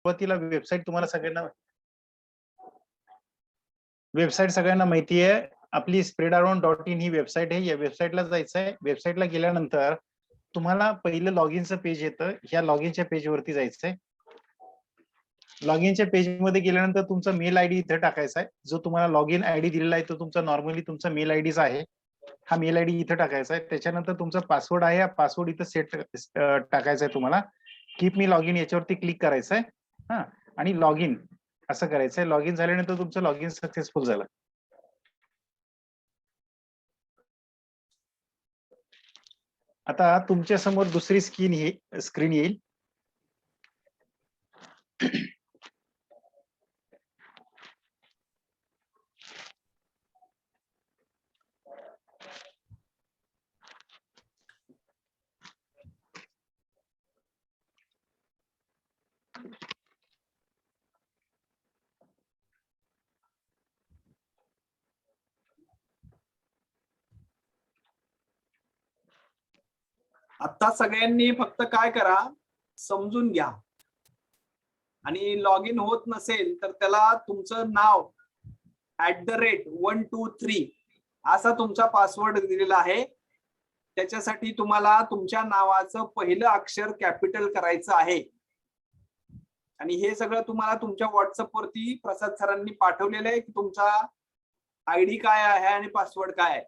सुरुवातीला वेबसाईट तुम्हाला सगळ्यांना माहिती आहे. आपली spreadaround.in ही वेबसाईट आहे. या वेबसाईटला जायचं आहे. वेबसाईटला गेल्यानंतर तुम्हाला पहिलं लॉगिनचं पेज येतं. ह्या लॉगिनच्या पेजवरती जायचंय. लॉगिनच्या पेजमध्ये गेल्यानंतर तुमचा मेल आयडी इथे टाकायचा आहे. जो तुम्हाला लॉगिन आयडी दिलेला आहे तो तुमचा नॉर्मली तुमचा मेल आयडीच आहे. हा मेल आयडी इथे टाकायचा आहे. त्याच्यानंतर तुमचा पासवर्ड आहे. हा पासवर्ड इथं सेट टाकायचा आहे तुम्हाला. कीप मी लॉगिन याच्यावरती क्लिक करायचं आहे. हा, आणि लॉगिन असं करायचंय. लॉगिन झाल्यानंतर तुमचं लॉगिन सक्सेसफुल झालं. आता तुमच्या समोर दुसरी स्क्रीन येईल. आता सगळ्यांनी फक्त काय करा, समजून घ्या. आणि लॉग इन होत नसेल तर त्याला तुमचं नाव @123 असा तुमचा पासवर्ड दिलेला आहे. त्याच्यासाठी तुम्हाला तुमच्या नावाचं पहिलं अक्षर कॅपिटल करायचं आहे. आणि हे सगळं तुम्हाला तुमच्या व्हॉट्सअप वरती प्रसाद सरांनी पाठवलेलं आहे की तुमचा आयडी काय आहे आणि पासवर्ड काय आहे.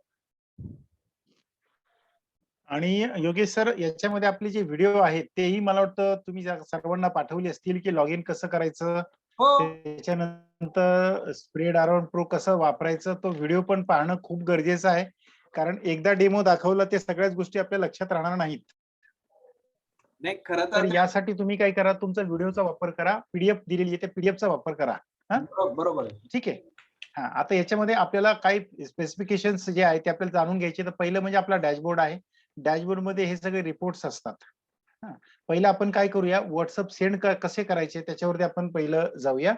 आणि योगेश सर, याच्यामध्ये आपले जे व्हिडिओ आहेत तेही मला वाटतं तुम्ही सर्वांना पाठवले असतील की लॉग इन कसं करायचं, त्याच्यानंतर स्प्रेड अराउंड प्रो कसं वापरायचं. तो व्हिडिओ पण पाहणं खूप गरजेचं आहे. कारण एकदा डेमो दाखवला ते सगळ्याच गोष्टी आपल्या लक्षात राहणार नाहीत. नाही, खरं तर यासाठी तुम्ही काय करा, तुमचा व्हिडिओचा वापर करा. पीडीएफ दिलेली आहे त्या पीडीएफचा वापर करा. बरोबर, ठीक आहे. हा, आता याच्यामध्ये आपल्याला काही स्पेसिफिकेशन्स जे आहे ते आपल्याला जाणून घ्यायचे. तर पहिलं म्हणजे आपला डॅशबोर्ड आहे. डॅशबोर्ड मध्ये हे सगळे रिपोर्ट्स असतात. पहिलं आपण काय करूया, व्हॉट्सअप सेंड कसे करायचे त्याच्यावरती आपण पहिलं जाऊया.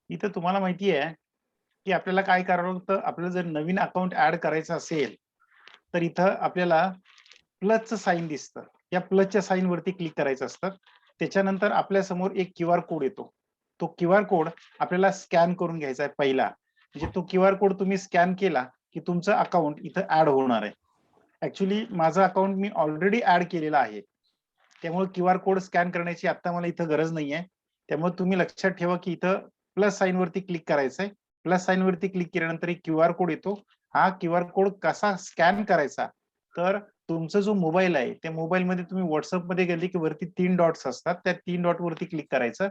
इथं तुम्हाला माहिती आहे की आपल्याला काय करावं लागतं. आपल्याला जर नवीन अकाउंट ऍड करायचं असेल तर इथं आपल्याला प्लसचं साईन दिसतं. या प्लसच्या साईन वरती क्लिक करायचं असतं. त्याच्यानंतर आपल्या समोर एक क्यूआर कोड येतो. तो क्यूआर कोड आपल्याला स्कॅन करून घ्यायचा आहे पहिला. म्हणजे तो क्यूआर कोड तुम्ही स्कॅन केला की तुमचं अकाउंट इथं ऍड होणार आहे. ऍक्च्युली माझं अकाउंट मी ऑलरेडी ऍड केलेलं आहे. त्यामुळे क्यूआर कोड स्कॅन करण्याची आता मला इथं गरज नाहीये. त्यामुळे तुम्ही लक्षात ठेवा की इथं प्लस साईन वरती क्लिक करायचंय. प्लस साईन वरती क्लिक केल्यानंतर एक क्यूआर कोड येतो. हा क्यूआर कोड कसा स्कॅन करायचा, तर तुमचा जो मोबाईल आहे त्या मोबाईल मध्ये तुम्ही व्हॉट्सअप मध्ये गेले की वरती 3 डॉट्स असतात. त्या 3 डॉट वरती क्लिक करायचं.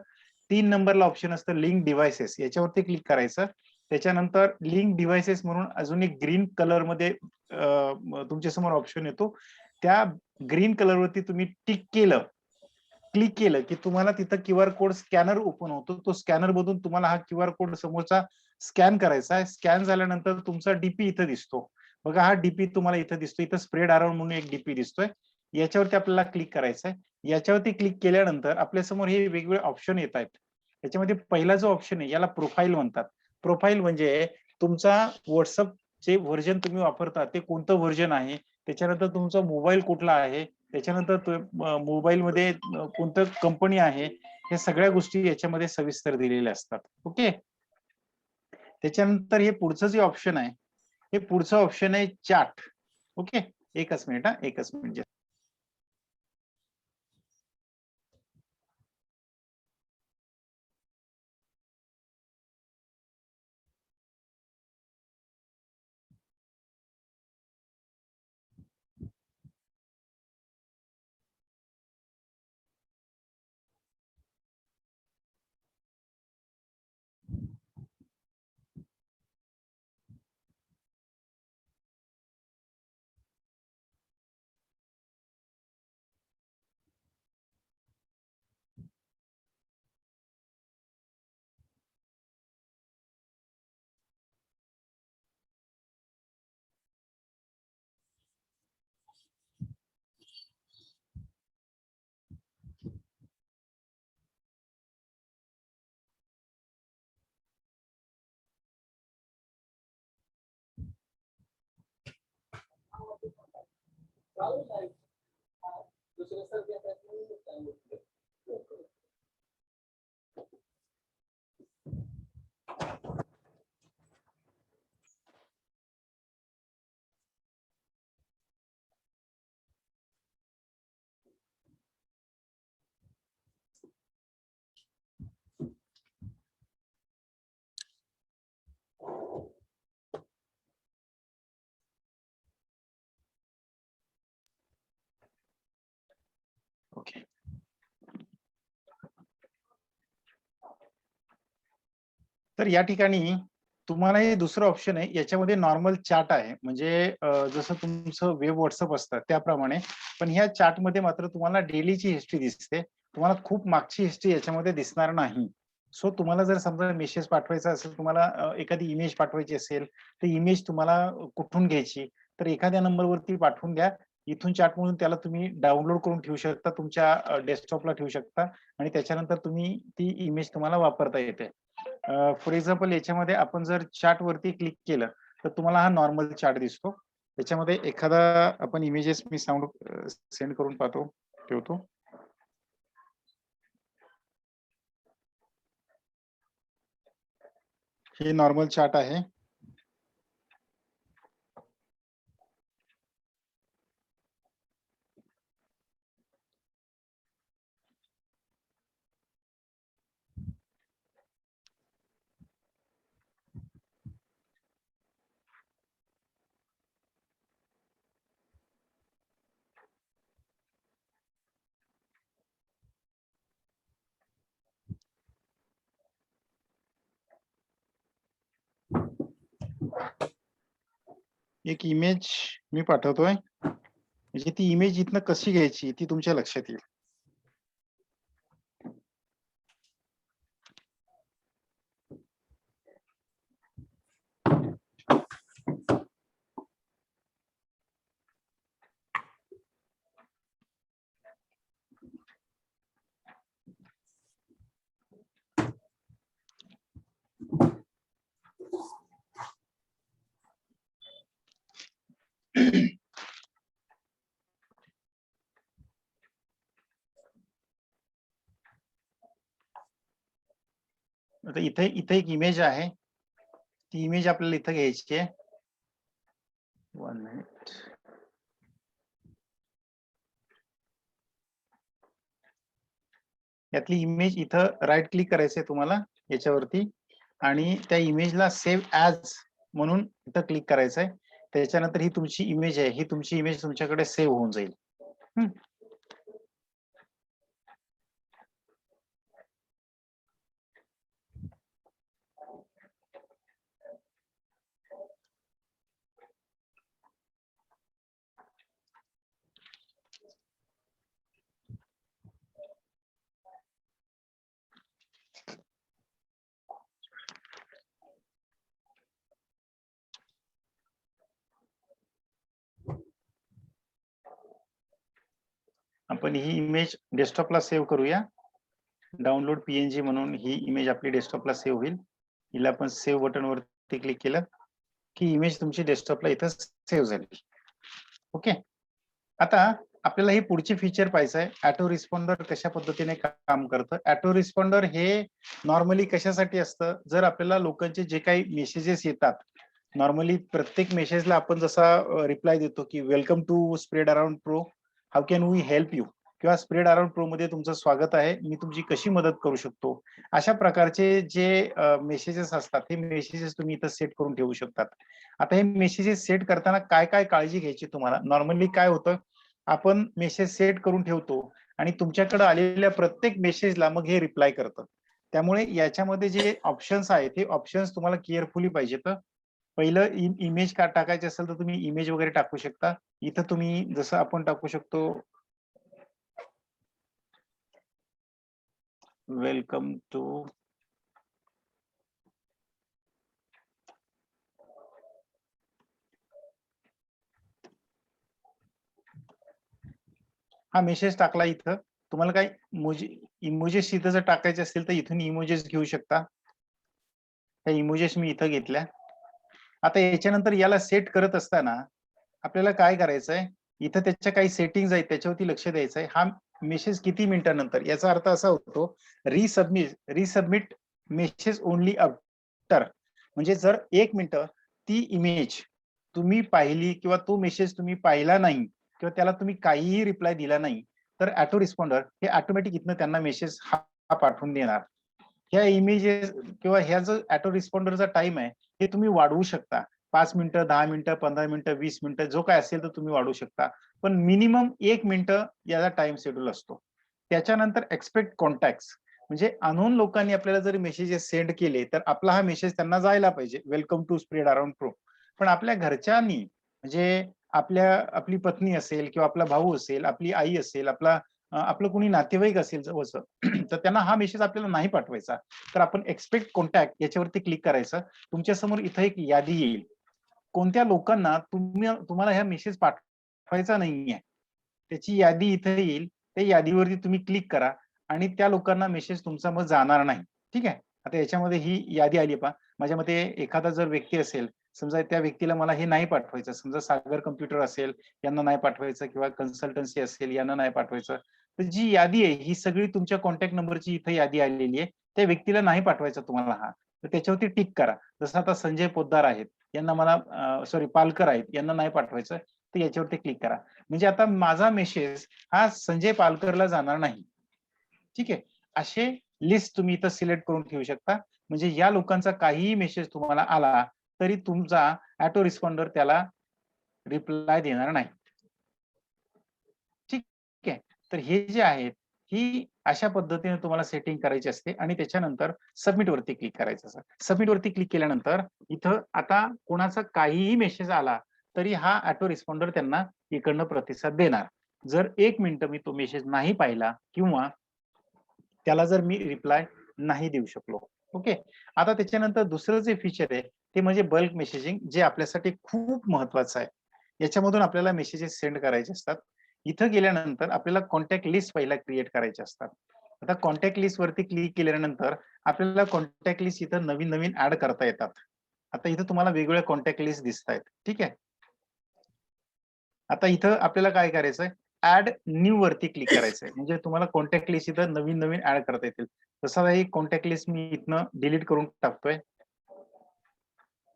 3 नंबरला ऑप्शन असतं लिंक डिव्हाइसेस, याच्यावरती क्लिक करायचं. त्याच्यानंतर लिंक डिव्हाइसेस म्हणून अजून एक ग्रीन कलर मध्ये तुमच्या समोर ऑप्शन येतो. त्या ग्रीन कलर वरती तुम्ही क्लिक केलं की तुम्हाला तिथं क्यूआर कोड स्कॅनर ओपन होतो. तो स्कॅनर मधून तुम्हाला हा क्यूआर कोड समोरचा स्कॅन करायचा आहे. स्कॅन झाल्यानंतर तुमचा डीपी इथं दिसतो बघा. हा डीपी तुम्हाला इथं दिसतो. इथं स्प्रेड अराउंड म्हणून एक डीपी दिसतोय. याच्यावरती आपल्याला क्लिक करायचं आहे. याच्यावरती क्लिक केल्यानंतर आपल्या समोर हे वेगवेगळे ऑप्शन येत आहेत. याच्यामध्ये पहिला जो ऑप्शन आहे याला प्रोफाईल म्हणतात. प्रोफाईल म्हणजे तुमचा व्हॉट्सअपचे व्हर्जन तुम्ही वापरता ते कोणतं व्हर्जन आहे, त्याच्यानंतर तुमचा मोबाईल कुठला आहे, त्याच्यानंतर मोबाईल मध्ये कोणतं कंपनी आहे, या सगळ्या गोष्टी याच्यामध्ये सविस्तर दिलेल्या असतात. ओके, त्याच्यानंतर हे पुढचं जे ऑप्शन आहे, हे पुढचं ऑप्शन आहे चार्ट. ओके, एकच मिनिट हा, एकच मिनिट. ओके, तर या ठिकाणी तुम्हाला हे दुसरं ऑप्शन आहे, याच्यामध्ये नॉर्मल चार्ट आहे, म्हणजे जसं तुमचं वेब व्हॉट्सअप असतं त्याप्रमाणे, पण ह्या चार्टमध्ये मात्र तुम्हाला डेलीची हिस्ट्री दिसते, तुम्हाला खूप मागची हिस्ट्री याच्यामध्ये दिसणार नाही. सो तुम्हाला जर समजा मेसेज पाठवायचा असेल, तुम्हाला एखादी इमेज पाठवायची असेल, तर इमेज तुम्हाला कुठून घ्यायची, तर एखाद्या नंबरवरती पाठवून द्या, इथून चार्ट म्हणून त्याला तुम्ही डाउनलोड करून ठेवू शकता, तुमच्या डेस्कटॉपला ठेवू शकता आणि त्याच्यानंतर तुम्ही ती इमेज तुम्हाला वापरता येते. फॉर एक्झाम्पल याच्यामध्ये आपण जर चार्ट वरती क्लिक केलं तर तुम्हाला हा नॉर्मल चार्ट दिसतो. त्याच्यामध्ये एखादा आपण इमेजेस मी सेंड करून पाहतो, ठेवतो. हे नॉर्मल चार्ट आहे. एक इमेज मी पाठवतोय, म्हणजे ती इमेज इथनं कशी घ्यायची ती तुमच्या लक्षात येईल. आता इथे इथे एक इमेज आहे, ती इमेज आपल्याला इथं घ्यायची आहे. 1 मिनिट. यातली इमेज इथं राईट क्लिक करायचंय तुम्हाला याच्यावरती आणि त्या इमेजला सेव्ह ॲज म्हणून इथं क्लिक करायचंय. त्याच्यानंतर ही तुमची इमेज आहे, ही तुमची इमेज तुमच्याकडे सेव्ह होऊन जाईल. आपण ही इमेज डेस्कटॉपला सेव्ह करूया. डाउनलोड पीएनजी म्हणून ही इमेज आपली डेस्कटॉपला सेव्ह होईल. हिला आपण सेव्ह बटन वरती क्लिक केलं की इमेज तुमची डेस्कटॉपला इथं सेव्ह झाली. ओके, आता आपल्याला हे पुढचे फीचर पाहिजे आहे. ऑटो रिस्पॉन्डर कशा पद्धतीने काम करतं. ऑटो रिस्पॉन्डर हे नॉर्मली कशासाठी असतं, जर आपल्याला लोकांचे जे काही मेसेजेस येतात, नॉर्मली प्रत्येक मेसेजला आपण जसा रिप्लाय देतो की welcome to Spread Around Pro, how can we help you, किंवा स्प्रेड अराउंड प्रो मध्ये तुमचं स्वागत आहे, मी तुमची कशी मदत करू शकतो, अशा प्रकारचे जे मेसेजेस असतात हे मेसेजेस तुम्ही इथं सेट करून ठेवू शकतात. आता हे मेसेजेस सेट करताना काय काय काळजी घ्यायची तुम्हाला. नॉर्मली काय होतं, आपण मेसेज सेट करून ठेवतो आणि तुमच्याकडे आलेल्या प्रत्येक मेसेजला मग हे रिप्लाय करतं. त्यामुळे याच्यामध्ये जे ऑप्शन्स आहेत हे ऑप्शन्स तुम्हाला केअरफुली पाहिजेत. पहिलं इमेज का टाकायचे असेल तर तुम्ही इमेज वगैरे टाकू शकता. इथं तुम्ही जसं आपण टाकू शकतो वेलकम टू हा मेसेज टाकला. इथं तुम्हाला काही इमोजेस इथं जर टाकायचे असतील तर इथून इमोजेस घेऊ शकता. त्या इमोजेस मी इथं घेतल्या. आता याच्यानंतर याला सेट करत असताना आपल्याला काय करायचंय, इथं त्याच्या काही सेटिंग्ज आहेत त्याच्यावरती लक्ष द्यायचंय. हा मेसेज किती मिनिटानंतर, याचा अर्थ असा होतो रिसबमिट मेसेज ओनली आफ्टर, म्हणजे जर 1 मिनिट ती इमेज तुम्ही पाहिली किंवा तो मेसेज तुम्ही पाहिला नाही किंवा त्याला तुम्ही काहीही रिप्लाय दिला नाही, तर ऑटो रिस्पॉन्डर हे ऑटोमॅटिक इथनं त्यांना मेसेज हा पाठवून देणार. ह्या इमेजेस किंवा ह्या जो ऑटो रिस्पॉन्डरचा टाइम आहे हे तुम्ही वाढवू शकता. 5 मिनिटं, 10 मिनिटं, 15 मिनिटं, 20 मिनिटं, जो काय असेल तर तुम्ही वाढवू शकता. पण मिनिमम 1 मिनिटं याचा टाइम शेड्यूल असतो. त्याच्यानंतर एक्सपेक्ट कॉन्टॅक्ट, म्हणजे अननोन लोकांनी आपल्याला जर मेसेजेस सेंड केले तर आपला हा मेसेज त्यांना जायला पाहिजे, welcome to Spread Around Pro. पण आपल्या घरच्यांनी, म्हणजे आपली पत्नी असेल किंवा आपला भाऊ असेल, आपली आई असेल, आपलं कोणी नातेवाईक असेल जवळचं, तर त्यांना हा मेसेज आपल्याला नाही पाठवायचा. तर आपण एक्सपेक्ट कॉन्टॅक्ट याच्यावरती क्लिक करायचं. तुमच्या समोर इथं एक यादी येईल, कोणत्या लोकांना तुम्हाला ह्या मेसेज पाठवायचा नाहीये त्याची यादी इथे येईल. त्या यादीवरती तुम्ही क्लिक करा आणि त्या लोकांना मेसेज तुमचा मग जाणार नाही. ठीक आहे. आता याच्यामध्ये ही यादी आली पहा. माझ्या मते एखादा जर व्यक्ती असेल, समजा त्या व्यक्तीला मला हे नाही पाठवायचं, समजा सागर कम्प्युटर असेल, यांना नाही पाठवायचं, किंवा कन्सल्टन्सी असेल यांना नाही पाठवायचं, तर जी यादी आहे ही सगळी तुमच्या कॉन्टॅक्ट नंबरची इथे यादी आलेली आहे. त्या व्यक्तीला नाही पाठवायचा तुम्हाला हा, तर त्याच्यावरती टिक करा. जसं आता संजय पोद्दार आहेत, यांना मला सॉरी पालकर आहेत, यांना नाही पाठवायचं, तर याच्यावरती क्लिक करा. म्हणजे आता माझा मेसेज हा संजय पालकरला जाणार नाही. ठीक आहे. असे लिस्ट तुम्ही इथं सिलेक्ट करून ठेवू शकता. म्हणजे या लोकांचा काहीही मेसेज तुम्हाला आला तरी तुमचा ऑटो रिस्पॉन्डर त्याला रिप्लाय देणार नाही. ठीक आहे. तर हे जे आहेत ही अशा पद्धतीने तुम्हाला सेटिंग करायची असते आणि त्याच्यानंतर सबमिट वरती क्लिक करायचं असतं. सबमिट वरती क्लिक केल्यानंतर इथं आता कोणाचा काहीही मेसेज आला तरी हा ऑटो रिस्पॉन्डर त्यांना इकडनं प्रतिसाद देणार. जर 1 मिनिट मी तो मेसेज नाही पाहिला किंवा त्याला जर मी रिप्लाय नाही देऊ शकलो. ओके. आता त्याच्यानंतर दुसरं जे फीचर आहे ते म्हणजे बल्क मेसेजिंग, जे आपल्यासाठी खूप महत्वाचं आहे. याच्यामधून आपल्याला मेसेजेस सेंड करायचे असतात. इथं गेल्यानंतर आपल्याला कॉन्टॅक्ट लिस्ट पहिला क्रिएट करायचे असतात. आता कॉन्टॅक्ट लिस्ट वरती क्लिक केल्यानंतर आपल्याला कॉन्टॅक्ट लिस्ट इथं नवीन नवीन ऍड करता येतात. आता इथं तुम्हाला वेगवेगळ्या कॉन्टॅक्ट लिस्ट दिसतायत. ठीक आहे. आता इथं आपल्याला काय करायचंय, ऍड न्यू वरती क्लिक करायचंय. म्हणजे तुम्हाला कॉन्टॅक्ट लिस्ट इथं नवीन नवीन ऍड करता येतील. तसा ही कॉन्टॅक्ट लिस्ट मी इथनं डिलीट करून टाकतोय.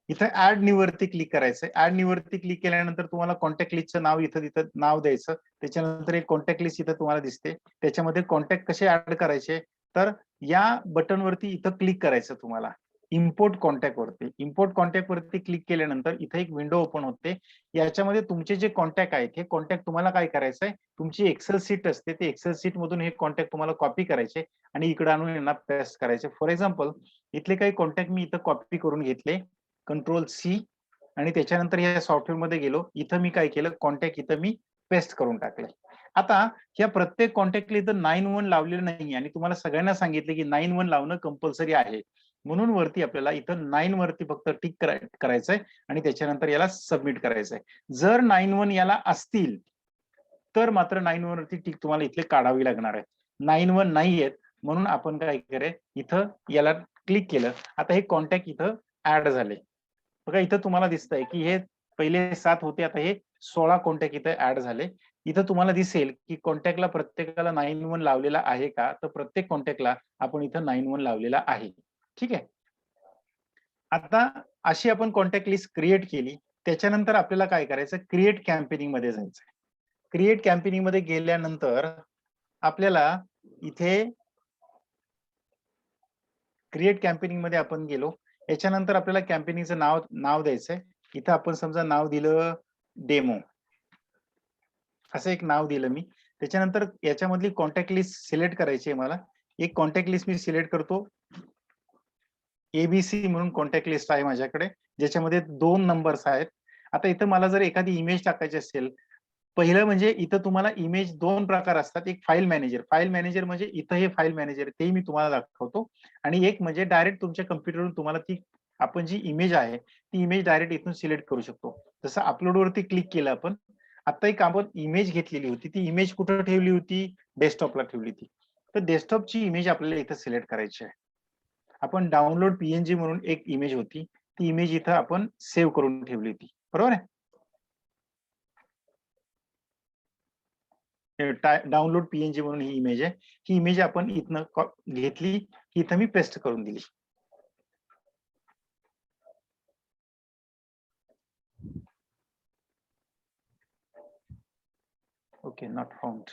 इथं ऍड न्यू वरती क्लिक करायचंय. ऍड न्यू वरती क्लिक केल्यानंतर तुम्हाला कॉन्टॅक्ट लिस्टचं नाव इथं तिथं नाव द्यायचं. त्याच्यानंतर एक कॉन्टॅक्ट लिस्ट इथं तुम्हाला दिसते. त्याच्यामध्ये कॉन्टॅक्ट कसे ऍड करायचे, तर या बटन वरती इथं क्लिक करायचं तुम्हाला. इम्पोर्ट कॉन्टॅक्ट वरती. इम्पोर्ट कॉन्टॅक्ट वरती क्लिक केल्यानंतर इथे एक विंडो ओपन होते. याच्यामध्ये तुमचे जे कॉन्टॅक्ट आहेत, हे कॉन्टॅक्ट तुम्हाला काय करायचंय, तुमची एक्सेल शीट असते, ते एक्सेल शीट मधून हे कॉन्टॅक्ट तुम्हाला कॉपी करायचे आणि इकडे आणून यांना पेस्ट करायचे. फॉर एक्झाम्पल इथले काही कॉन्टॅक्ट मी इथं कॉपी करून घेतले, कंट्रोल सी, आणि त्याच्यानंतर या सॉफ्टवेअर मध्ये गेलो. इथं मी काय केलं, कॉन्टॅक्ट इथं मी पेस्ट करून टाकले. आता या प्रत्येक कॉन्टॅक्टला इथं 91 लावलेलं नाही आणि तुम्हाला सगळ्यांना सांगितलं की 91 लावणं कंपल्सरी आहे. म्हणून वरती आपल्याला इथं 9 वरती फक्त टिक करायचंय आणि त्याच्यानंतर याला सबमिट करायचंय. जर 91 याला असतील तर मात्र 9 वरती टिक तुम्हाला इथले काढावी लागणार आहे. 91 नाही आहेत म्हणून आपण काय करे, इथं याला क्लिक केलं. आता हे कॉन्टॅक्ट इथं ऍड झाले. बघा इथं तुम्हाला दिसतंय की हे पहिले 7 होते, आता हे 16 कॉन्टॅक्ट इथे ऍड झाले. इथं तुम्हाला दिसेल की कॉन्टॅक्टला प्रत्येकाला 9-1 लावलेला आहे का, तर प्रत्येक कॉन्टॅक्टला आपण इथं 9-1 लावलेला आहे. ठीक आहे. आता अशी आपण कॉन्टॅक्ट लिस्ट क्रिएट केली. त्याच्यानंतर आपल्याला काय करायचं, क्रिएट कॅम्पेनिंग मध्ये जायचं. क्रिएट कॅम्पेनिंग मध्ये गेल्यानंतर आपल्याला इथे क्रिएट कॅम्पेनिंग मध्ये आपण गेलो. याच्यानंतर आपल्याला कॅम्पेनिंगचं नाव नाव द्यायचंय. इथं आपण समजा नाव दिलं डेमो. असं एक नाव दिलं मी. त्याच्यानंतर याच्यामधली कॉन्टॅक्ट लिस्ट सिलेक्ट करायची आहे मला. एक कॉन्टॅक्ट लिस्ट मी सिलेक्ट करतो. एबीसी म्हणून कॉन्टॅक्ट लिस्ट आहे माझ्याकडे, ज्याच्यामध्ये 2 नंबर्स आहेत. आता इथं मला जर एखादी इमेज टाकायची असेल, पहिलं म्हणजे इथं तुम्हाला इमेज 2 प्रकार असतात. एक फाईल मॅनेजर. फाईल मॅनेजर म्हणजे इथं हे फाईल मॅनेजर तेही मी तुम्हाला दाखवतो. आणि एक म्हणजे डायरेक्ट तुमच्या कॉम्प्युटरवरून तुम्हाला ती आपण जी इमेज आहे, ती इमेज डायरेक्ट इथून सिलेक्ट करू शकतो. जसं अपलोडवरती क्लिक केलं आपण. आता एक आपण इमेज घेतलेली होती. ती इमेज कुठं ठेवली होती? डेस्कटॉपला ठेवली होती. तर डेस्कटॉपची इमेज आपल्याला इथं सिलेक्ट करायची आहे. आपण डाउनलोड पीएनजी म्हणून एक इमेज होती. ती इमेज इथं आपण सेव्ह करून ठेवली होती. बरोबर आहे? डाउनलोड पीएनजी म्हणून ही इमेज आहे. ही इमेज आपण इथनं घेतली, इथं मी पेस्ट करून दिली. Okay, not found.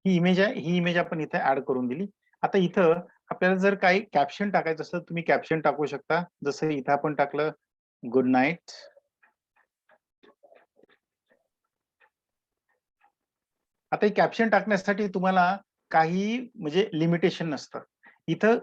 He image आहे, ही इमेज आपण इथे ऍड करून दिली. आता इथं आपल्याला जर काही कॅप्शन टाकायचं असेल, तुम्ही कॅप्शन टाकू शकता. जसं इथं आपण टाकलं गुड नाईट. आता हे कॅप्शन टाकण्यासाठी तुम्हाला काही म्हणजे लिमिटेशन नसतं. इथं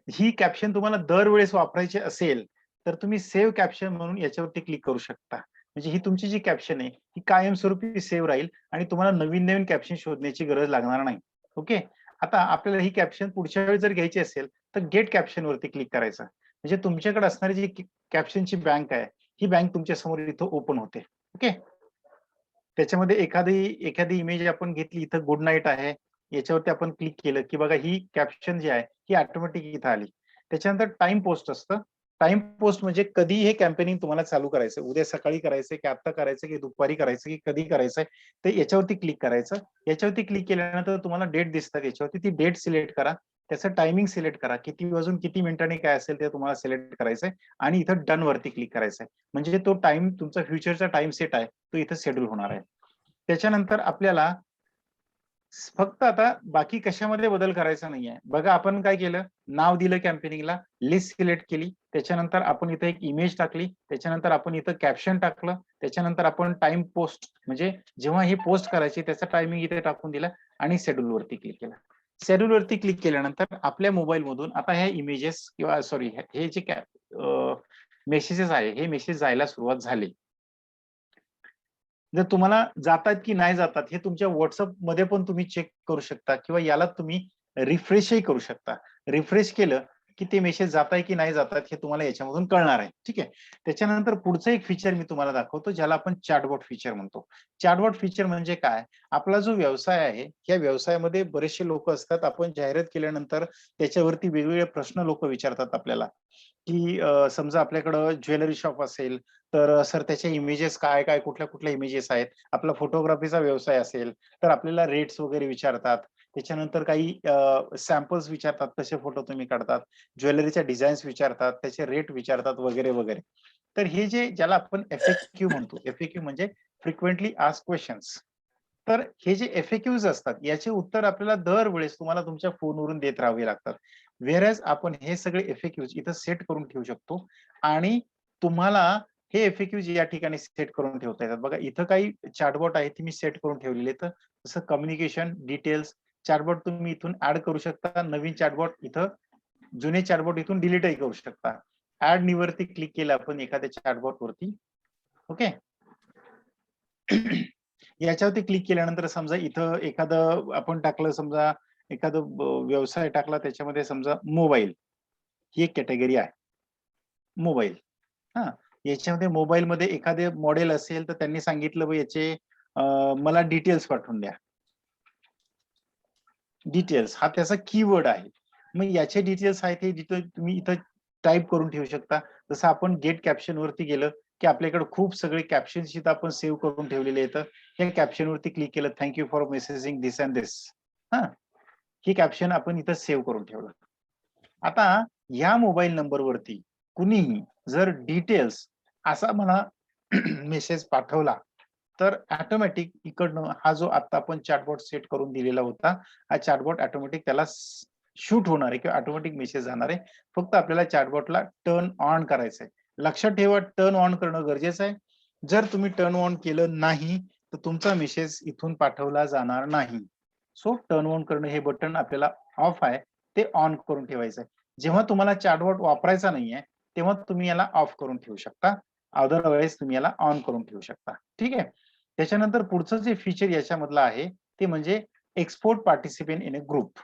ही कॅप्शन तुम्हाला दरवेळेस वापरायची असेल, तर तुम्ही सेव्ह कॅप्शन म्हणून याच्यावरती क्लिक करू शकता. म्हणजे ही तुमची जी कॅप्शन आहे, ही कायमस्वरूपी सेव्ह राहील आणि तुम्हाला नवीन-नवीन कॅप्शन शोधण्याची गरज लागणार नाही. ओके. आता आपल्याला ही कॅप्शन पुढच्या वेळी जर घ्यायची असेल, तर गेट कॅप्शन वरती क्लिक करायचं. म्हणजे तुमच्याकडे असणारी जी कॅप्शनची बँक आहे, ही बँक तुमच्या समोर इथं ओपन होते. ओके. त्याच्यामध्ये एखादी इमेज आपण घेतली, इथं गुड नाईट आहे. याच्यावरती आपण क्लिक केलं, की बघा ही कॅप्शन जी आहे, ही ऑटोमॅटिक इथं आली. त्याच्यानंतर टाइम पोस्ट असतं. टाइम पोस्ट म्हणजे कधी हे कॅम्पेनिंग तुम्हाला चालू करायचं. उद्या सकाळी करायचंय, की आत्ता करायचं, की दुपारी करायचं, की कधी करायचंय, तर याच्यावरती क्लिक करायचं. याच्यावरती क्लिक केल्यानंतर तुम्हाला डेट दिसतात याच्यावरती. ती डेट सिलेक्ट करा. त्याचं टायमिंग सिलेक्ट करा. किती वाजून किती मिनिटांनी काय असेल ते तुम्हाला सिलेक्ट करायचंय आणि इथं डन वरती क्लिक करायचंय. म्हणजे तो टाइम तुमचा फ्युचरचा टाइम सेट आहे, तो इथं शेड्यूल होणार आहे. त्याच्यानंतर आपल्याला फक्त आता बाकी कशामध्ये बदल करायचा नाहीये. बघा आपण काय केलं, नाव दिलं कॅम्पेनिंगला, लिस्ट सिलेक्ट केली, त्याच्यानंतर आपण इथे एक इमेज टाकली, त्याच्यानंतर आपण इथं कॅप्शन टाकलं, त्याच्यानंतर आपण टाइम पोस्ट म्हणजे जेव्हा ही पोस्ट करायची त्याचा टायमिंग इथे टाकून दिला आणि शेड्यूल वरती क्लिक केलं. शेड्यूल वरती क्लिक केल्यानंतर आपल्या मोबाईल मधून आता ह्या इमेजेस किंवा सॉरी हे जे मेसेजेस आहे, हे मेसेज जायला सुरुवात झाली. जर तुम्हाला जातात की नाही जातात हे तुमच्या WhatsApp मध्ये पण तुम्ही चेक करू शकता किंवा याला तुम्ही रिफ्रेशही करू शकता. रिफ्रेश केलं की ते मेसेज जाताय की नाही जातात हे तुम्हाला याच्यामधून कळणार आहे. ठीक आहे. त्याच्यानंतर पुढचं एक फीचर मी तुम्हाला दाखवतो ज्याला आपण चॅटबॉट फीचर म्हणतो. चॅटबॉट फीचर म्हणजे काय? आपला जो व्यवसाय आहे, या व्यवसायामध्ये बरेचसे लोक असतात. आपण जाहिरात केल्यानंतर त्याच्यावरती वेगवेगळे प्रश्न लोक विचारतात आपल्याला. की समजा आपल्याकडं ज्वेलरी शॉप असेल, तर सर त्याचे इमेजेस काय-काय, कुठल्या-कुठल्या इमेजेस आहेत. आपला फोटोग्राफीचा व्यवसाय असेल, तर आपल्याला रेट्स वगैरे विचारतात. त्याच्यानंतर काही सॅम्पल्स विचारतात, कसे फोटो तुम्ही काढतात. ज्वेलरीच्या डिझाईन्स विचारतात, त्याचे रेट विचारतात वगैरे, वगैरे. तर हे ज्याला आपण एफ म्हणतो. एफ म्हणजे फ्रिक्वेंटली आस्क्ड क्वेशन्स. तर हे जे एफ असतात, याचे उत्तर आपल्याला दरवेळेस तुम्हाला तुमच्या फोनवरून देत राहावे लागतात. व्हेअरएज आपण हे सगळे एफ इथं सेट करून ठेवू शकतो आणि तुम्हाला हे एफ या ठिकाणी सेट करून ठेवता येतात. बघा इथं काही चॅटबॉट आहे ती मी सेट करून ठेवलेली आहे. तर जसं कम्युनिकेशन डिटेल्स चॅटबॉट तुम्ही इथून ऍड करू शकता. नवीन चॅटबॉट इथं जुने चॅटबॉट इथून डिलीटही करू शकता. ऍड न्यू वरती क्लिक केलं आपण एखाद्या चॅटबॉट वरती. ओके. याच्यावरती क्लिक केल्यानंतर समजा इथं एखादं आपण टाकलं समजा एखादं व्यवसाय टाकला त्याच्यामध्ये समजा मोबाईल ही एक कॅटेगरी आहे. मोबाईल. हां. याच्यामध्ये मोबाईलमध्ये एखादे मॉडेल असेल तर त्यांनी सांगितलं याचे मला डिटेल्स पाठवून द्या. डिटेल्स हा त्याचा कीवर्ड आहे. मग याचे डिटेल्स आहेत हे डिटेल तुम्ही इथं टाईप करून ठेवू शकता. जसं आपण गेट कॅप्शन वरती गेलं की आपल्याकडे खूप सगळे कॅप्शन्स इथं आपण सेव्ह करून ठेवलेले आहेत. या कॅप्शन वरती क्लिक केलं, thank you for messaging this and this. हा, ही कॅप्शन आपण इथं सेव्ह करून ठेवलं. आता ह्या मोबाईल नंबरवरती कुणीही जर डिटेल्स असा मला मेसेज पाठवला तर ऑटोमॅटिक इकडनं हा जो आता आपण चॅटबॉट सेट करून दिलेला होता, हा चॅटबॉट ऑटोमॅटिक त्याला शूट होणार आहे किंवा ऑटोमॅटिक मेसेज जाणार आहे. फक्त आपल्याला चॅटबॉटला टर्न ऑन करायचं आहे. लक्षात ठेवा, टर्न ऑन करणं गरजेचं आहे. जर तुम्ही टर्न ऑन केलं नाही तर तुमचा मेसेज इथून पाठवला जाणार नाही. सो टर्न ऑन करणं हे बटन आपल्याला ऑफ आहे, ते ऑन करून ठेवायचं आहे. जेव्हा तुम्हाला चॅटबॉट वापरायचा नाहीये तेव्हा तुम्ही याला ऑफ करून ठेवू शकता. अदरवाईज तुम्ही याला ऑन करून ठेवू शकता. ठीक आहे. त्याच्यानंतर पुढचं जे फीचर याच्यामधलं आहे ते म्हणजे export participant in a group.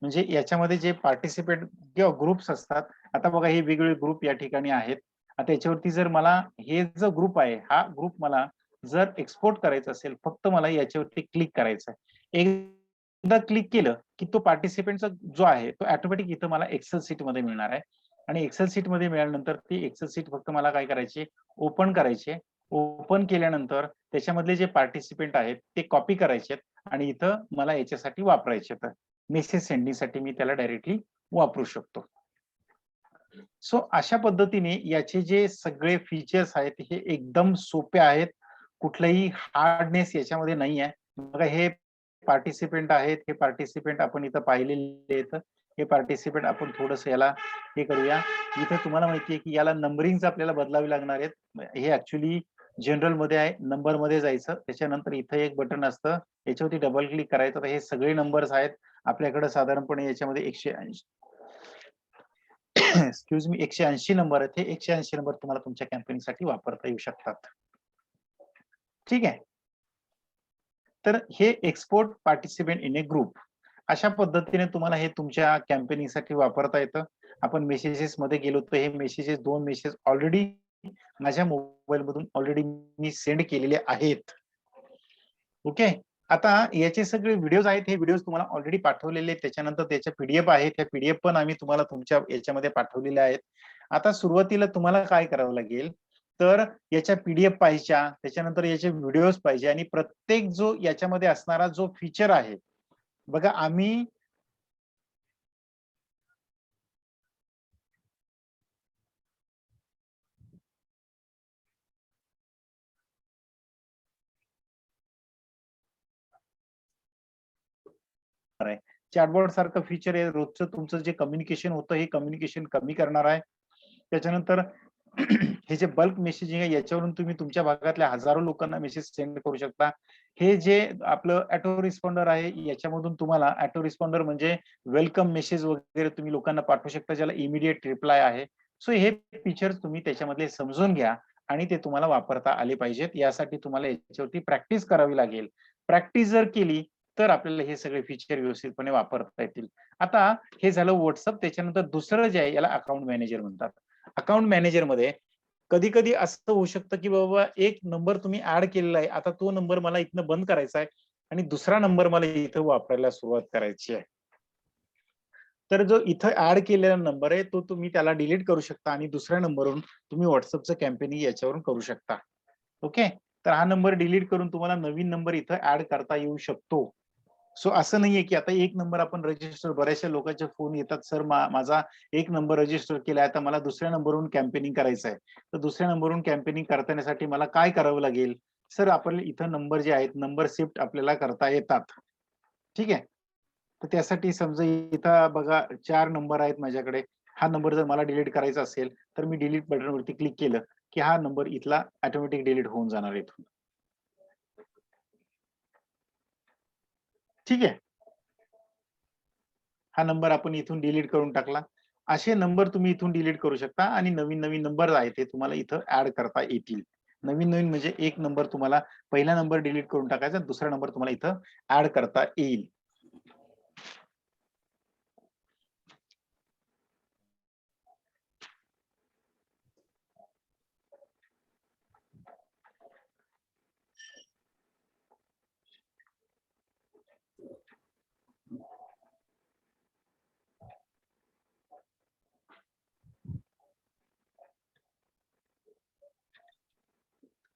म्हणजे याच्यामध्ये जे पार्टिसिपेंट किंवा ग्रुप्स असतात, आता बघा हे वेगवेगळे ग्रुप या ठिकाणी आहेत. आता याच्यावरती जर मला हे जो ग्रुप आहे हा ग्रुप मला जर एक्सपोर्ट करायचा असेल, फक्त मला याच्यावरती क्लिक करायचं आहे. एकदा क्लिक केलं की तो पार्टिसिपेंटचा जो आहे तो ऑटोमॅटिक इथं मला एक्सेल शीट मध्ये मिळणार आहे. आणि एक्सेल शीट मध्ये मिळाल्यानंतर ती एक्सेल शीट फक्त मला काय करायची, ओपन करायची. ओपन केल्यानंतर त्याच्यामधले जे पार्टिसिपेंट आहेत ते कॉपी करायचे आणि इथं मला याच्यासाठी वापरायचे. मेसेज सेंडिंगसाठी मी त्याला डायरेक्टली वापरू शकतो. सो अशा पद्धतीने याचे जे सगळे फीचर्स आहेत हे एकदम सोपे आहेत. कुठलाही हार्डनेस याच्यामध्ये नाही आहे. बघा हे पार्टिसिपेंट आहेत, हे पार्टिसिपेंट आपण इथं पाहिलेले आहेत. हे पार्टिसिपेंट आपण थोडंसं याला हे करूया. इथे तुम्हाला माहिती आहे की याला नंबरिंग आपल्याला बदलावी लागणार आहेत. हे ऍक्च्युली जनरल मध्ये आहे, नंबर मध्ये जायचं. त्याच्यानंतर इथं एक बटन असतं, याच्यावरती डबल क्लिक करायचं. तर हे सगळे नंबर्स आहेत आपल्याकडे. साधारणपणे याच्यामध्ये 180 एक्सक्यूज मी 180 नंबर आहेत. हे 180 नंबर तुम्हाला तुमच्या कॅम्पेनिंगसाठी वापरता येऊ शकतात. ठीक आहे. तर हे export participant in A group अशा पद्धतीने तुम्हाला हे तुमच्या कॅम्पेनिंगसाठी वापरता येतं. आपण मेसेजेस मध्ये गेलो तर हे मेसेजेस 2 मेसेज ऑलरेडी माझ्या मोबाईल मधून ऑलरेडी मी सेंड केलेले आहेत. ओके. आता याचे सगळे व्हिडिओज आहेत, हे व्हिडिओज तुम्हाला ऑलरेडी पाठवलेले आहेत. त्याच्यानंतर त्याच्या पीडीएफ आहेत, त्या पीडीएफ पण आम्ही तुम्हाला तुमच्या याच्यामध्ये पाठवलेल्या आहेत. आता सुरुवातीला तुम्हाला काय करावं लागेल, तर याच्या पीडीएफ पाहिजे, त्याच्यानंतर याचे व्हिडिओज पाहिजे आणि प्रत्येक जो याच्यामध्ये असणारा जो फीचर आहे, बघा आम्ही चॅटबॉट सारखं फीचर आहे, रोजचं तुमचं जे कम्युनिकेशन होतं हे कम्युनिकेशन कमी करणार आहे. त्याच्यानंतर हे जे बल्क मेसेजिंग आहे याच्यावरून तुम्ही तुमच्या भागातल्या हजारो लोकांना मेसेज सेंड करू शकता. हे जे आपलं ऑटो रिस्पॉन्डर आहे याच्यामधून तुम्हाला ऑटो रिस्पॉन्डर म्हणजे वेलकम मेसेज वगैरे तुम्ही लोकांना पाठवू शकता, ज्याला इमिडिएट रिप्लाय आहे. सो हे फीचर्स तुम्ही त्याच्यामधले समजून घ्या आणि ते तुम्हाला वापरता आले पाहिजेत. यासाठी तुम्हाला याच्यावरती प्रॅक्टिस करावी लागेल. प्रॅक्टिस जर केली तर आपल्याला हे सगळे फीचर व्यवस्थितपणे वापरता येतील. आता हे झालं व्हॉट्सअप. त्याच्यानंतर दुसरं जे आहे याला अकाउंट मॅनेजर म्हणतात. अकाउंट मॅनेजर मध्ये कधी कधी असं होऊ शकतं की बाबा एक नंबर तुम्ही ऍड केलेला आहे, आता तो नंबर मला इथनं बंद करायचा आहे आणि दुसरा नंबर मला इथं वापरायला सुरुवात करायची आहे. तर जो इथं ऍड केलेला नंबर आहे तो तुम्ही त्याला डिलीट करू शकता आणि दुसऱ्या नंबरवरून तुम्ही व्हॉट्सअपचं कॅम्पेनिंग याच्यावरून करू शकता. ओके. तर हा नंबर डिलीट करून तुम्हाला नवीन नंबर इथं ऍड करता येऊ शकतो. सो असं नाहीये की आता एक नंबर आपण रजिस्टर, बऱ्याचशा लोकांचे फोन येतात, सर माझा एक नंबर रजिस्टर केलाय, आता मला दुसऱ्या नंबरवरून कॅम्पेनिंग करायचं आहे. तर दुसऱ्या नंबरवरून कॅम्पेनिंग करण्यासाठी मला काय करावं लागेल? सर आपल्याला इथं नंबर जे आहेत नंबर शिफ्ट आपल्याला करता येतात. ठीक आहे. तर त्यासाठी समजा इथं बघा 4 नंबर आहेत माझ्याकडे. हा नंबर जर मला डिलीट करायचा असेल तर मी डिलीट बटनवरती क्लिक केलं की हा नंबर इथला ऑटोमॅटिक डिलीट होऊन जाणार इथून. ठीक आहे. हा नंबर आपण इथून डिलीट करून टाकला. असे नंबर तुम्ही इथून डिलीट करू शकता आणि नवीन नवीन नंबर आहेत ते तुम्हाला इथं ऍड करता येतील. नवीन नवीन म्हणजे एक नंबर तुम्हाला पहिला नंबर डिलीट करून टाकायचा, दुसरा नंबर तुम्हाला इथं ऍड करता येईल.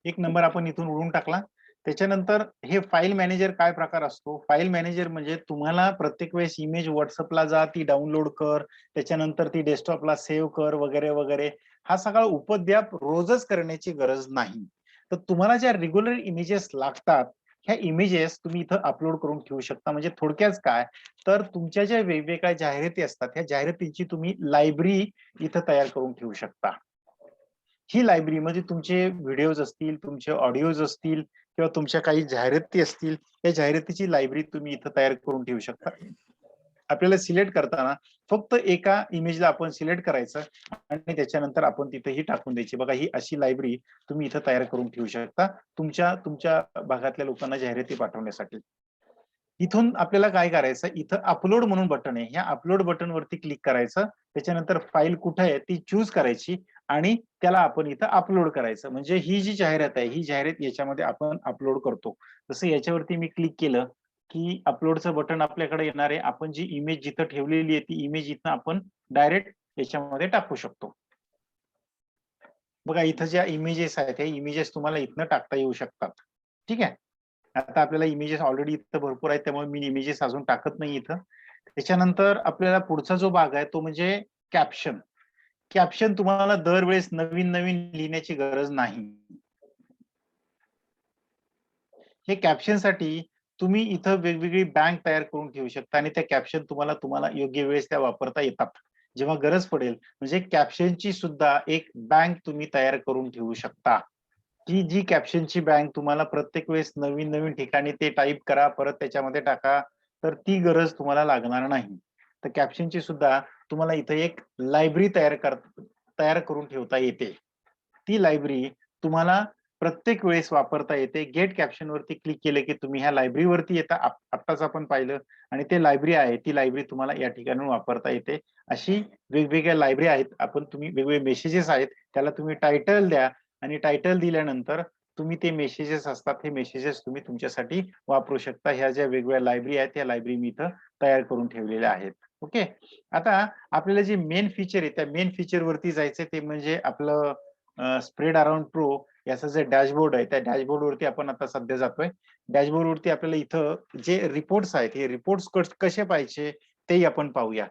एक नंबर आपण इथून उडवून टाकला. त्याच्यानंतर हे फाईल मॅनेजर काय प्रकार असतो? फाईल मॅनेजर म्हणजे तुम्हाला प्रत्येक वेळेस इमेज व्हॉट्सअपला जा, ती डाउनलोड कर, त्याच्यानंतर ती डेस्कटॉपला सेव्ह कर वगैरे वगैरे. हा सगळा उपद्व्याप रोजच करण्याची गरज नाही. तर तुम्हाला ज्या रेग्युलर इमेजेस लागतात, ह्या इमेजेस तुम्ही इथं अपलोड करून ठेवू शकता. म्हणजे थोडक्यात काय, तर तुमच्या ज्या वेगवेगळ्या जाहिराती असतात, ह्या जाहिरातींची तुम्ही लायब्ररी इथं तयार करून ठेवू शकता. ही लायब्ररी म्हणजे तुमचे व्हिडिओज असतील, तुमचे ऑडिओज असतील किंवा तुमच्या काही जाहिराती असतील, या जाहिरातीची लायब्ररी तुम्ही इथं तयार करून ठेवू शकता. आपल्याला सिलेक्ट करताना फक्त एका इमेजला आपण सिलेक्ट करायचं आणि त्याच्यानंतर आपण तिथेही टाकून द्यायची. बघा, ही अशी लायब्ररी तुम्ही इथं तयार करून ठेवू शकता तुमच्या तुमच्या भागातल्या लोकांना जाहिराती पाठवण्यासाठी. इथून आपल्याला काय करायचं, इथं अपलोड म्हणून बटन आहे, ह्या अपलोड बटन वरती क्लिक करायचं. त्याच्यानंतर फाईल कुठे आहे ती चूज करायची आणि त्याला आपण इथं अपलोड करायचं. म्हणजे ही जी जाहिरात आहे, ही जाहिरात याच्यामध्ये आपण अपलोड करतो. जसं याच्यावरती मी क्लिक केलं की अपलोडचं बटन आपल्याकडे येणार आहे. आपण जी इमेज जिथं ठेवलेली आहे ती इमेज इथं आपण डायरेक्ट याच्यामध्ये टाकू शकतो. बघा, इथं ज्या इमेजेस आहेत, त्या इमेजेस तुम्हाला इथनं टाकता येऊ शकतात. ठीक आहे. आता आपल्याला इमेजेस ऑलरेडी इथं भरपूर आहेत, त्यामुळे मी इमेजेस अजून टाकत नाही इथं. त्याच्यानंतर आपल्याला पुढचा जो भाग आहे तो म्हणजे कॅप्शन. कॅप्शन तुम्हाला दरवेळेस नवीन नवीन लिहिण्याची गरज नाही. हे कॅप्शनसाठी तुम्ही इथं वेगवेगळी बँक तयार करून ठेवू शकता आणि त्या कॅप्शन तुम्हाला तुम्हाला योग्य वेळेस त्या वापरता येतात. जेव्हा गरज पडेल, म्हणजे कॅप्शनची सुद्धा एक बँक तुम्ही तयार करून ठेवू शकता. की जी कॅप्शनची बँक तुम्हाला प्रत्येक वेळेस नवीन नवीन ठिकाणी ते टाईप करा, परत त्याच्यामध्ये टाका, तर ती गरज तुम्हाला लागणार नाही. तर कॅप्शनची सुद्धा तुम्हाला इथे एक लायब्ररी तयार करून ठेवता येते. ती लायब्ररी तुम्हाला प्रत्येक वेळेस वापरता येते. गेट कॅप्शन वरती क्लिक केलं की तुम्ही ह्या लायब्ररीवरती येता. आत्ताच आपण पाहिलं आणि ते लायब्ररी आहे, ती लायब्ररी तुम्हाला या ठिकाणी वापरता येते. अशी वेगवेगळ्या लायब्ररी आहेत. तुम्ही वेगवेगळे मेसेजेस आहेत, त्याला तुम्ही टायटल द्या आणि टायटल दिल्यानंतर तुम्ही ते मेसेजेस असतात, हे मेसेजेस तुम्ही तुमच्यासाठी वापरू शकता. ह्या ज्या वेगवेगळ्या लायब्ररी आहेत, त्या लायब्ररी मी इथं तयार करून ठेवलेल्या आहेत. ओके. आता आपल्याला जे मेन फीचर आहे, त्या मेन फीचर वरती जायचं ते म्हणजे आपलं स्प्रेड अराउंड प्रो याचं जे डॅशबोर्ड आहे, त्या डॅशबोर्ड वरती आपण आता सध्या जातोय. डॅशबोर्ड वरती आपल्याला इथं जे रिपोर्ट्स आहेत, हे रिपोर्ट्स कसे पाहिजे तेही आपण पाहूया.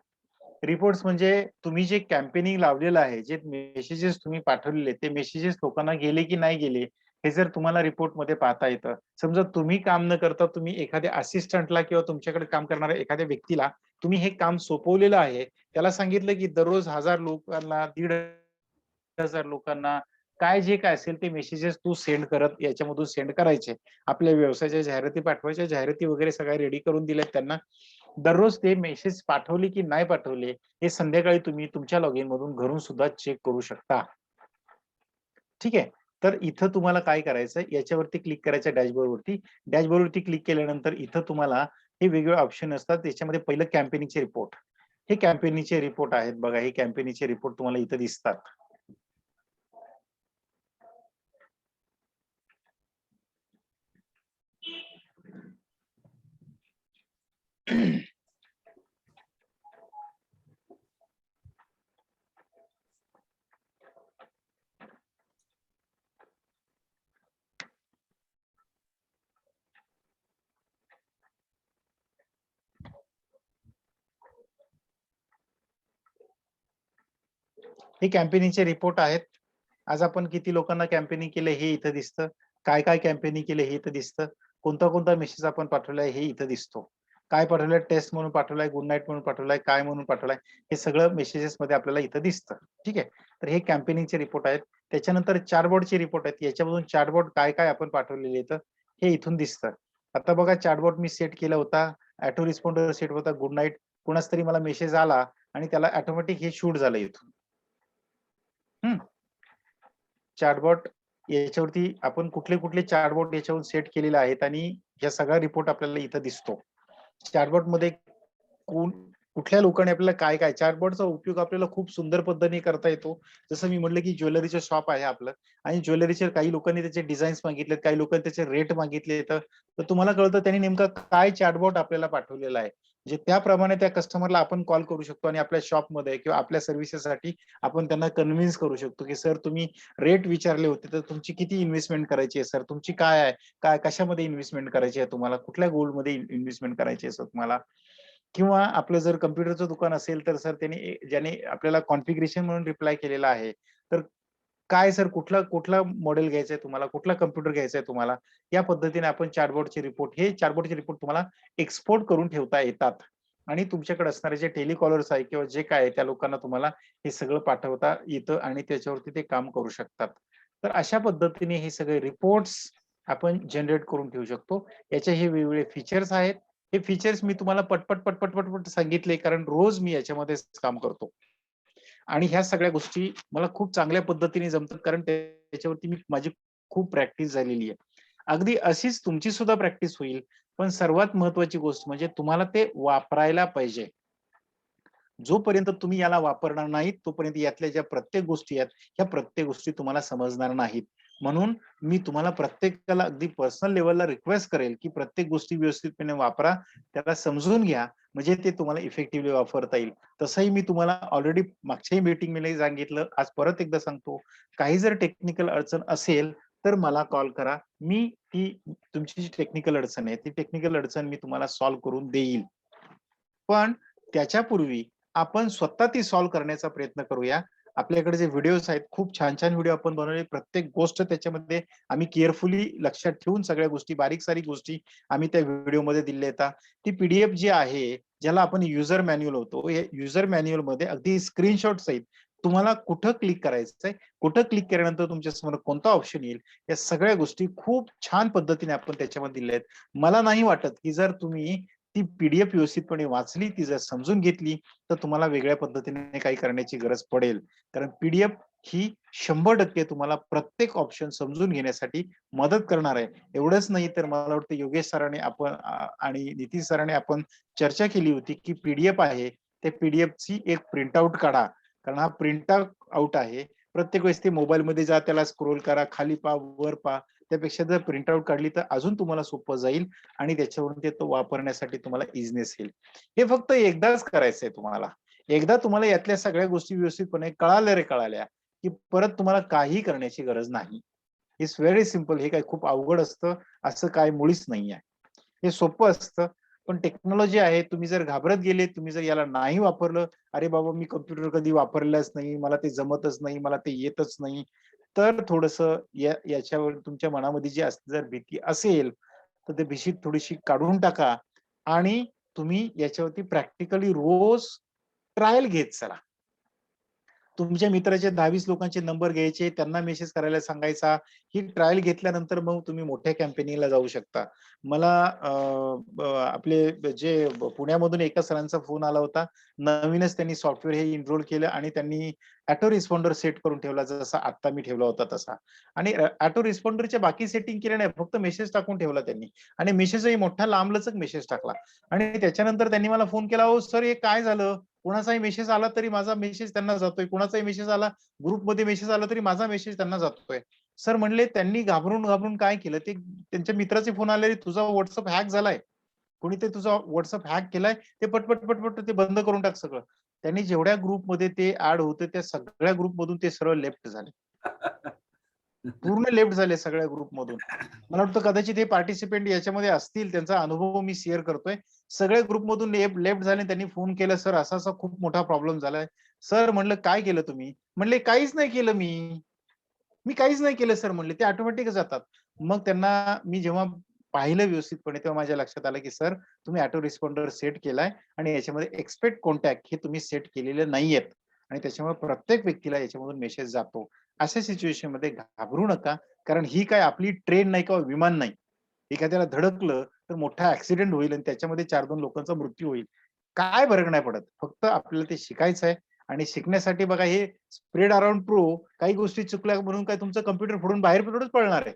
रिपोर्ट्स म्हणजे तुम्ही जे कॅम्पेनिंग लावलेलं आहे, जे मेसेजेस तुम्ही पाठवलेले, ते मेसेजेस लोकांना गेले की नाही गेले, हे जर तुम्हाला रिपोर्टमध्ये पाहता येतं. समजा तुम्ही काम न करता तुम्ही एखाद्या असिस्टंटला किंवा तुमच्याकडे काम करणाऱ्या एखाद्या व्यक्तीला तुम्ही हे काम सोपवलेलं आहे. त्याला सांगितलं की दररोज 1000 लोकांना, 1500 लोकांना काय जे काय असेल ते मेसेजेस तू सेंड करत याच्यामधून सेंड करायचे. आपल्या व्यवसायाच्या जाहिराती पाठवायच्या, जाहिराती वगैरे सगळ्या रेडी करून दिल्यात त्यांना. दररोज ते मेसेज पाठवले की नाही पाठवले हे संध्याकाळी तुम्ही तुमच्या लॉगिन मधून घरून सुद्धा चेक करू शकता. ठीक आहे. तर इथं तुम्हाला काय करायचं, याच्यावरती क्लिक करायचं डॅशबोर्ड वरती. डॅशबोर्ड वरती क्लिक केल्यानंतर इथं तुम्हाला हे वेगवेगळे ऑप्शन असतात. त्याच्यामध्ये पहिलं कॅम्पेनिंगचे रिपोर्ट. हे कॅम्पेनिंगचे रिपोर्ट आहेत बघा. हे कॅम्पेनिंगचे रिपोर्ट तुम्हाला इथं दिसतात. हे कॅम्पेनिंगचे रिपोर्ट आहेत. आज आपण किती लोकांना कॅम्पेनिंग केलं हे इथं दिसतं. काय काय कॅम्पेनिंग केलं हे इथं दिसतं. कोणता कोणता मेसेज आपण पाठवलाय हे इथं दिसतो. काय पाठवलंय, टेस्ट म्हणून पाठवलाय, गुड नाईट म्हणून पाठवलाय, काय म्हणून पाठवलाय, हे सगळं मेसेजेस मध्ये आपल्याला इथं दिसतं. ठीक आहे. तर हे कॅम्पेनिंगचे रिपोर्ट आहेत. त्याच्यानंतर चार्टबॉटचे रिपोर्ट आहेत. याच्यामधून चार्टबॉट काय काय आपण पाठवलेले येतं हे इथून दिसतं. आता बघा, चार्टबॉट मी सेट केला होता, ऑटो रिस्पॉन्डर सेट होता, गुड नाईट. कोणाच तरी मला मेसेज आला आणि त्याला ऑटोमॅटिक हे शूट झालं इथून. चॅटबॉट याच्यावरती आपण कुठले कुठले चॅटबॉट याच्यावरून सेट केलेले आहेत आणि या सगळा रिपोर्ट आपल्याला इथं दिसतो. चॅटबॉट मध्ये कोण कुठल्या लोकांनी आपल्याला काय काय, चॅटबॉटचा उपयोग आपल्याला खूप सुंदर पद्धतीने करता येतो. जसं मी म्हटलं की ज्वेलरीचं शॉप आहे आपलं आणि ज्वेलरीचे काही लोकांनी त्याचे डिझाईन्स मागितलेत, काही लोकांनी त्याचे रेट मागितले, तर तुम्हाला कळतं त्यांनी नेमका काय चॅटबॉट आपल्याला पाठवलेला आहे. म्हणजे त्याप्रमाणे त्या कस्टमरला आपण कॉल करू शकतो आणि आपल्या शॉपमध्ये किंवा आपल्या सर्व्हिसेससाठी आपण त्यांना कन्व्हिन्स करू शकतो, की सर तुम्ही रेट विचारले होते, तर तुमची किती इन्व्हेस्टमेंट करायची आहे सर? तुमची काय आहे? काय कशामध्ये इन्व्हेस्टमेंट करायची आहे तुम्हाला? कुठल्या गोल्डमध्ये इन्व्हेस्टमेंट करायची आहे सर तुम्हाला? किंवा आपलं जर कॉम्प्युटरचं दुकान असेल, तर सर ज्याने आपल्याला कॉन्फिगरेशन म्हणून रिप्लाय केलेला आहे, तर काय सर कुठला मॉडेल घ्यायचा आहे तुम्हाला? कुठला कॉम्प्युटर घ्यायचा आहे तुम्हाला? या पद्धतीने आपण चॅटबॉटचे रिपोर्ट तुम्हाला एक्सपोर्ट करून ठेवता येतात आणि तुमच्याकडे असणारे जे टेलिकॉलर्स आहे किंवा जे काय आहे त्या लोकांना तुम्हाला हे सगळं पाठवता येतं आणि त्याच्यावरती ते काम करू शकतात. तर अशा पद्धतीने हे सगळे रिपोर्ट्स आपण जनरेट करून ठेवू शकतो. याचे हे वेगवेगळे फीचर्स आहेत. हे फीचर्स मी तुम्हाला पटपट सांगितले कारण रोज मी याच्यामध्येच काम करतो. आणि ह्या सगळ्या गोष्टी मला खूप चांगल्या पद्धतीने जमतात कारण त्याच्यावरती माझी खूप प्रॅक्टिस झालेली आहे. अगदी अशीच तुमची सुद्धा प्रॅक्टिस होईल. पण सर्वात महत्त्वाची गोष्ट म्हणजे तुम्हाला ते वापरायला पाहिजे. जोपर्यंत तुम्ही याला वापरणार नाहीत, तोपर्यंत यातल्या ज्या प्रत्येक गोष्टी आहेत, ह्या प्रत्येक गोष्टी तुम्हाला समजणार नाहीत. म्हणून मी तुम्हाला प्रत्येकाला अगदी पर्सनल लेव्हलला रिक्वेस्ट करेल, की प्रत्येक गोष्टी व्यवस्थितपणे वापरा, त्याला समजून घ्या, म्हणजे ते तुम्हाला इफेक्टिव्हली वापरता येईल. तसंही मी तुम्हाला ऑलरेडी मागच्याही मीटिंगमध्ये सांगितलं, आज परत एकदा सांगतो, काही जर टेक्निकल अडचण असेल, तर मला कॉल करा. मी तुमची जी टेक्निकल अडचण आहे, ती टेक्निकल अडचण मी तुम्हाला सॉल्व्ह करून देईल. पण त्याच्यापूर्वी आपण स्वतः ती सॉल्व्ह करण्याचा प्रयत्न करूया. आपल्याकडे जे व्हिडिओज आहेत, खूप छान-छान व्हिडिओ आपण बनवले. प्रत्येक गोष्ट त्याच्यामध्ये आम्ही केअरफुली लक्षात ठेवून सगळ्या गोष्टी, बारीक-सारीक गोष्टी आम्ही त्या व्हिडिओमध्ये दिल्या आहेत. ती पी जी आहे, ज्याला आपण युजर मॅन्युअल होतो, हे युजर मॅन्युअलमध्ये अगदी स्क्रीनशॉट सहित तुम्हाला कुठं क्लिक करायचंय, कुठं क्लिक केल्यानंतर तुमच्यासमोर कोणता ऑप्शन येईल, या सगळ्या गोष्टी खूप छान पद्धतीने आपण त्याच्यामध्ये दिल्या आहेत. मला नाही वाटत, की जर तुम्ही ती पी-डी-एफ व्यवस्थितपणे वाचली, ती जर समजून घेतली, तर तुम्हाला वेगळ्या पद्धतीने काही करण्याची गरज पडेल. कारण पी ही 100% तुम्हाला प्रत्येक ऑप्शन समजून घेण्यासाठी मदत करणार आहे. एवढंच नाही तर मला वाटतं योगेश सरांनी आणि नितीश सरांनी आपण चर्चा केली होती, की पी आहे, त्या पी एक प्रिंटआउट काढा. कारण हा प्रिंट आउट आहे. प्रत्येक वेळेस ते मोबाईलमध्ये जा, त्याला स्क्रोल करा, खाली पहा, वर पहा. त्यापेक्षा जर प्रिंटआउट काढली तर अजून तुम्हाला सोपं जाईल आणि त्याच्यावरून ते तो वापरण्यासाठी तुम्हाला इझनेस येईल. हे फक्त एकदाच करायचंय तुम्हाला. एकदा तुम्हाला यातल्या सगळ्या गोष्टी व्यवस्थितपणे कळाल्या, की परत तुम्हाला काहीही करण्याची गरज नाही. It's very simple. हे काही खूप अवघड असतं, असं काही मुळीच नाहीये. हे सोपं असतं. पण टेक्नॉलॉजी आहे. तुम्ही जर घाबरत गेले, तुम्ही जर याला नाही वापरलं, "अरे बाबा, मी कॉम्प्युटर कधी वापरलाच नाही, मला ते जमतच नाही, मला ते येतच नाही." तर थोडंसं याच्यावर तुमच्या मनामध्ये जी जर भीती असेल, तर ते भीती थोडीशी काढून टाका आणि तुम्ही याच्यावरती प्रॅक्टिकली रोज ट्रायल घेत चला. तुमच्या मित्राचे 10-20 लोकांचे नंबर घ्यायचे, त्यांना मेसेज करायला सांगायचा. ही ट्रायल घेतल्यानंतर मग तुम्ही मोठ्या कॅम्पेनिंगला जाऊ शकता. मला आपले जे पुण्यामधून एका सरांचा फोन आला होता. नवीनच त्यांनी सॉफ्टवेअर हे एनरोल केलं आणि त्यांनी ऑटो रिस्पॉन्डर सेट करून ठेवला, जसा आत्ता मी ठेवला होता तसा. आणि ऑटो रिस्पॉन्डरच्या बाकी सेटिंग केल्या नाही, फक्त मेसेज टाकून ठेवला त्यांनी आणि मेसेजही मोठा लांबलचक मेसेज टाकला आणि त्याच्यानंतर त्यांनी मला फोन केला, "हो सर, हे काय झालं? कोणाचाही मेसेज आला तरी माझा मेसेज त्यांना जातोय. कोणाचाही मेसेज आला, ग्रुपमध्ये मेसेज आला तरी माझा मेसेज त्यांना जातोय." सर म्हणले, "त्यांनी घाबरून काय केलं, ते त्यांच्या मित्राचे फोन आले, तुझा WhatsApp हॅक झालाय. कोणीतरी तुझा WhatsApp हॅक केलाय. ते पटपट ते बंद करून टाक सगळं." त्यांनी जेवढ्या ग्रुपमध्ये ते ॲड होते, त्या सगळ्या ग्रुपमधून ते सरळ लेफ्ट झाले. पूर्ण लेफ्ट झाले सगळ्या ग्रुपमधून. मला वाटतं कदाचित हे पार्टिसिपंट याच्यामध्ये असतील, त्यांचा अनुभव मी शेअर करतोय. सगळ्या ग्रुपमधून लेफ्ट झाले. त्यांनी फोन केला, "सर असा-असा खूप मोठा प्रॉब्लेम झालाय." सर म्हणलं, "काय केलं तुम्ही?" म्हणले, "काहीच नाही केलं मी." "मी काहीच नाही केलं सर," म्हणले, "ते ऑटोमॅटिक जातात." मग त्यांना मी जेव्हा पाहिलं व्यवस्थितपणे तेव्हा माझ्या लक्षात आलं, की सर तुम्ही ऑटो रिस्पॉन्डर सेट केलाय आणि याच्यामध्ये एक्सपेक्ट कॉन्टॅक्ट हे तुम्ही सेट केलेले नाहीयेत आणि त्याच्यामुळे प्रत्येक व्यक्तीला याच्यामधून मेसेज जातो. अशा सिच्युएशनमध्ये घाबरू नका. कारण ही काय आपली ट्रेन नाही किंवा विमान नाही. एखाद्याला धडकलं तर मोठा ॲक्सिडेंट होईल आणि त्याच्यामध्ये 4-2 लोकांचा मृत्यू होईल. काय फरक नाही पडत. फक्त आपल्याला ते शिकायचं आहे आणि शिकण्यासाठी बघा हे स्प्रेड अराउंड प्रो काही गोष्टी चुकल्या म्हणून काय तुमचं कॉम्प्युटर फोडून बाहेर थोडंच पडणार आहे.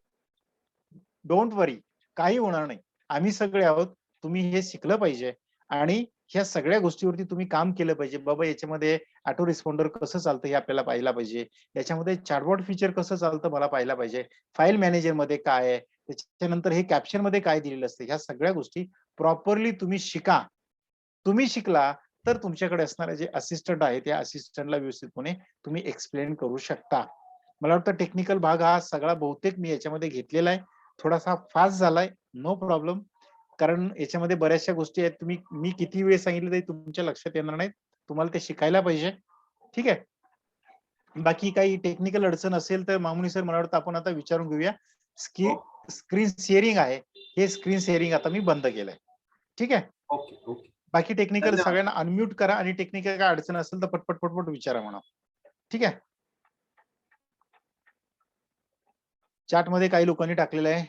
डोंट वरी. काही होणार नाही. आम्ही सगळे आहोत. तुम्ही हे शिकलं पाहिजे आणि ह्या सगळ्या गोष्टीवरती तुम्ही काम केलं पाहिजे. बाबा याच्यामध्ये ऑटो रिस्पॉन्डर कसं चालतं हे आपल्याला पाहायला पाहिजे. याच्यामध्ये चॅटबॉट फीचर कसं चालतं मला पाहायला पाहिजे. फाईल मॅनेजरमध्ये काय आहे? त्याच्यानंतर हे कॅप्शनमध्ये काय दिलेलं असतं. ह्या सगळ्या गोष्टी प्रॉपरली तुम्ही शिका. तुम्ही शिकला तर तुमच्याकडे असणारे जे असिस्टंट आहे त्या असिस्टंटला व्यवस्थितपणे तुम्ही एक्सप्लेन करू शकता. मला वाटतं टेक्निकल भाग हा सगळा बहुतेक मी याच्यामध्ये घेतलेला आहे. थोडासा फास्ट झालाय, नो प्रॉब्लेम. कारण याच्यामध्ये बऱ्याचशा गोष्टी आहेत. मी किती वेळ सांगितलं तरी तुमच्या लक्षात येणार नाहीत. तुम्हाला ते शिकायला पाहिजे. ठीक आहे. बाकी काही टेक्निकल अडचण असेल तर मामुनी सर मला वाटतं आपण आता विचारून घेऊया. स्क्रीन शेअरिंग आहे. हे स्क्रीन शेअरिंग आता मी बंद केलंय. ठीक आहे. Okay okay. बाकी टेक्निकल धन्यवाद. सगळ्यांना अनम्यूट करा आणि टेक्निकल काय अडचण असेल तर पटपट पटपट विचारा म्हणा. ठीक आहे. चॅट मध्ये काही लोकांनी टाकलेलं आहे